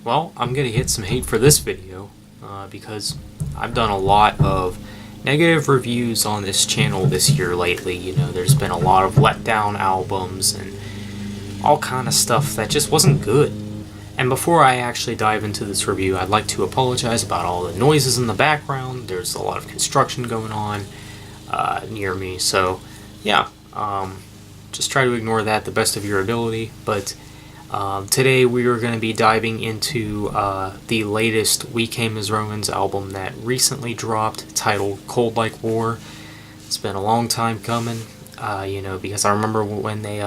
Well, I'm gonna get some hate for this video because I've done a lot of negative reviews on this channel this year lately. You know, there's been a lot of letdown albums and all kind of stuff that just wasn't good. And before I actually dive into this review, I'd like to apologize about all the noises in the background. There's a lot of construction going on near me, so yeah, just try to ignore that the best of your ability. But today we are going to be diving into the latest We Came as Romans album that recently dropped, titled Cold Like War. It's been a long time coming, you know, because I remember when they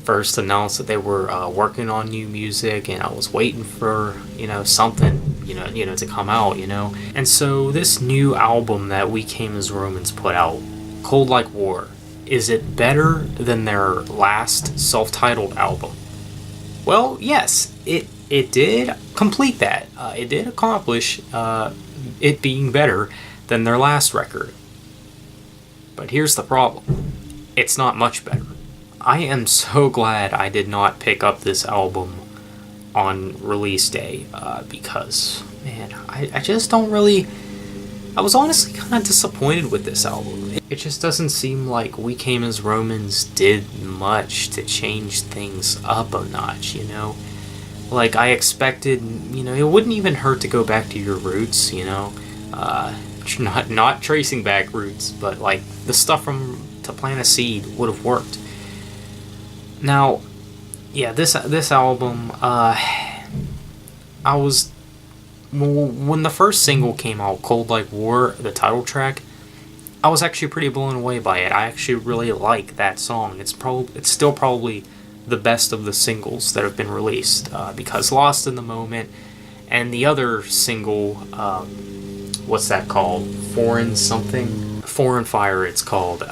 first announced that they were working on new music, and I was waiting for, you know, something, you know, to come out, you know. And so this new album that We Came as Romans put out, Cold Like War, is it better than their last self-titled album? Well, yes, it did complete that. It did accomplish it being better than their last record. But here's the problem. It's not much better. I am so glad I did not pick up this album on release day because, man, I just don't really... I was honestly kind of disappointed with this album. It just doesn't seem like We Came as Romans did much to change things up a notch, you know? Like, I expected, you know, it wouldn't even hurt to go back to your roots, you know? Not tracing back roots, but, like, the stuff from To Plant a Seed would have worked. Now, yeah, this album, when the first single came out, Cold Like War, the title track, I was actually pretty blown away by it. I actually really like that song. It's still probably the best of the singles that have been released, because Lost in the Moment and the other single, what's that called? Foreign Fire, it's called.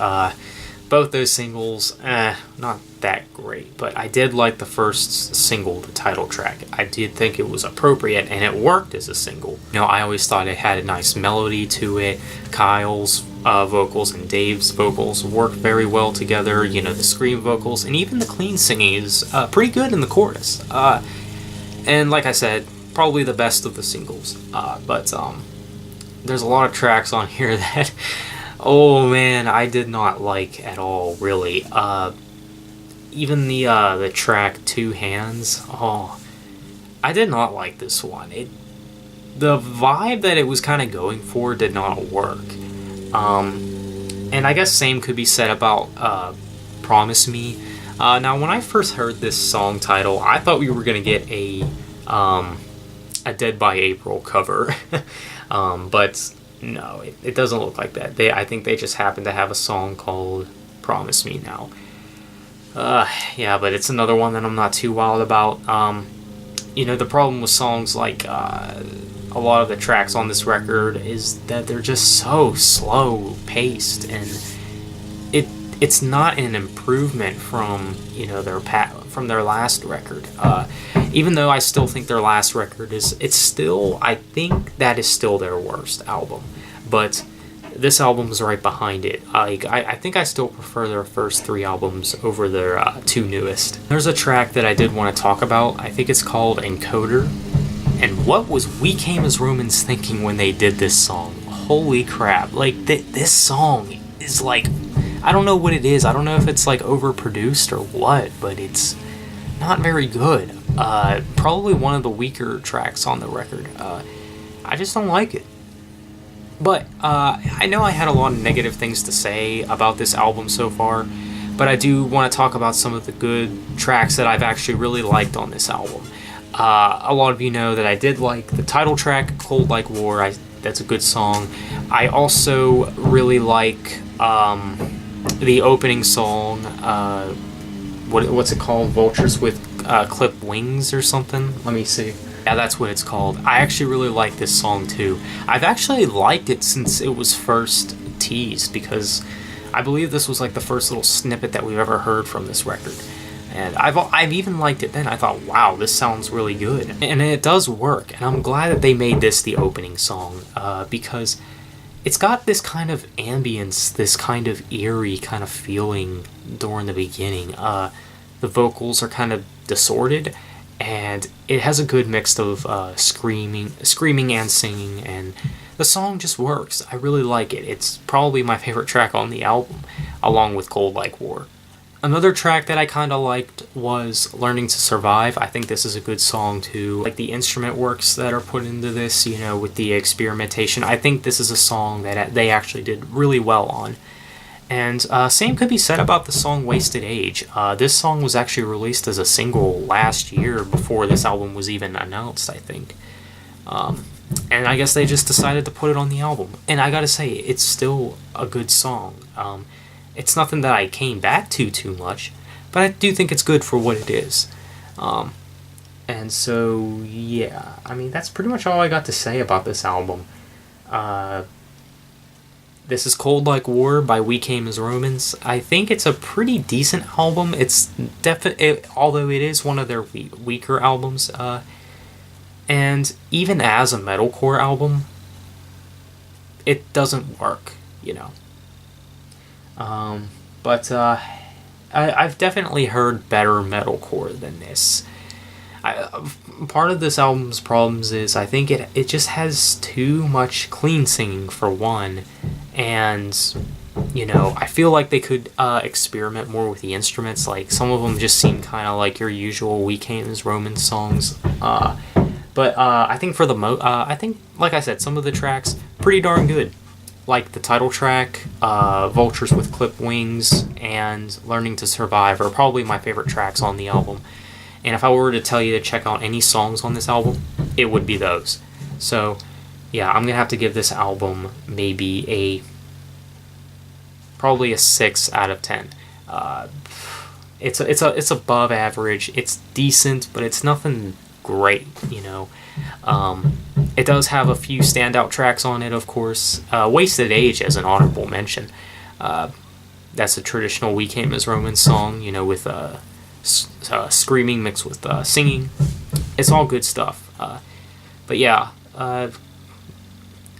Both those singles, not that great, but I did like the first single, the title track. I did think it was appropriate, and it worked as a single. You know, I always thought it had a nice melody to it. Kyle's vocals and Dave's vocals worked very well together. You know, the scream vocals, and even the clean singing is pretty good in the chorus. And like I said, probably the best of the singles. But there's a lot of tracks on here that... oh man, I did not like at all, really. Even the track Two Hands, oh, I did not like this one. The vibe that it was kind of going for did not work. And I guess same could be said about Promise Me. Now, when I first heard this song title, I thought we were going to get a Dead by April cover. But... no, it doesn't look like that. I think they just happen to have a song called Promise Me now. Yeah, but it's another one that I'm not too wild about. You know, the problem with songs like a lot of the tracks on this record is that they're just so slow paced, and it's not an improvement from, you know, from their last record. Even though I still think their last record I think that is still their worst album. But this album is right behind it. I think I still prefer their first three albums over their two newest. There's a track that I did want to talk about. I think it's called Encoder. And what was We Came as Romans thinking when they did this song? Holy crap. Like, this song is like... I don't know what it is. I don't know if it's like overproduced or what, but it's not very good. Probably one of the weaker tracks on the record. I just don't like it. But I know I had a lot of negative things to say about this album so far, but I do want to talk about some of the good tracks that I've actually really liked on this album. A lot of you know that I did like the title track, Cold Like War. That's a good song. I also really like the opening song, what's it called? Vultures with Clipped Wings or something? Let me see. Yeah, that's what it's called. I actually really like this song too. I've actually liked it since it was first teased, because I believe this was like the first little snippet that we've ever heard from this record. And I've even liked it then. I thought, wow, this sounds really good. And it does work. And I'm glad that they made this the opening song, because it's got this kind of ambience, this kind of eerie kind of feeling during the beginning. The vocals are kind of distorted, and and it has a good mix of screaming and singing, and the song just works. I really like it. It's probably my favorite track on the album, along with Cold Like War. Another track that I kind of liked was Learning to Survive. I think this is a good song too. Like the instrument works that are put into this, with the experimentation. I think this is a song that they actually did really well on. And same could be said about the song Wasted Age. This song was actually released as a single last year before this album was even announced, I think. And I guess they just decided to put it on the album. And I gotta say, it's still a good song. It's nothing that I came back to too much, but I do think it's good for what it is. And so, yeah, I mean, that's pretty much all I got to say about this album. This is Cold Like War by We Came as Romans. I think it's a pretty decent album. It's although it is one of their weaker albums, and even as a metalcore album, it doesn't work, But I've definitely heard better metalcore than this. Part of this album's problems is I think it just has too much clean singing for one, and I feel like they could experiment more with the instruments. Like some of them just seem kind of like your usual We Came as Romans songs. But I think for I think, like I said, some of the tracks pretty darn good. Like the title track, Vultures with Clipped Wings, and Learning to Survive are probably my favorite tracks on the album. And if I were to tell you to check out any songs on this album, it would be those. So, yeah, I'm going to have to give this album maybe probably a 6 out of 10. It's above average. It's decent, but it's nothing great, It does have a few standout tracks on it, of course. Wasted Age as an honorable mention. That's a traditional We Came as Romans song, with screaming mixed with singing. It's all good stuff. But yeah,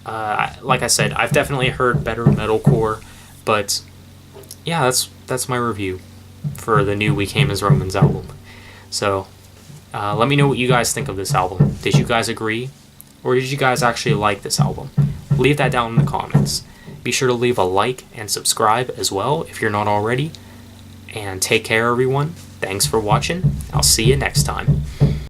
like I said, I've definitely heard better metalcore. But yeah, that's my review for the new We Came as Romans album. So let me know what you guys think of this album. Did you guys agree? Or did you guys actually like this album? Leave that down in the comments. Be sure to leave a like and subscribe as well if you're not already. And take care, everyone. Thanks for watching. I'll see you next time.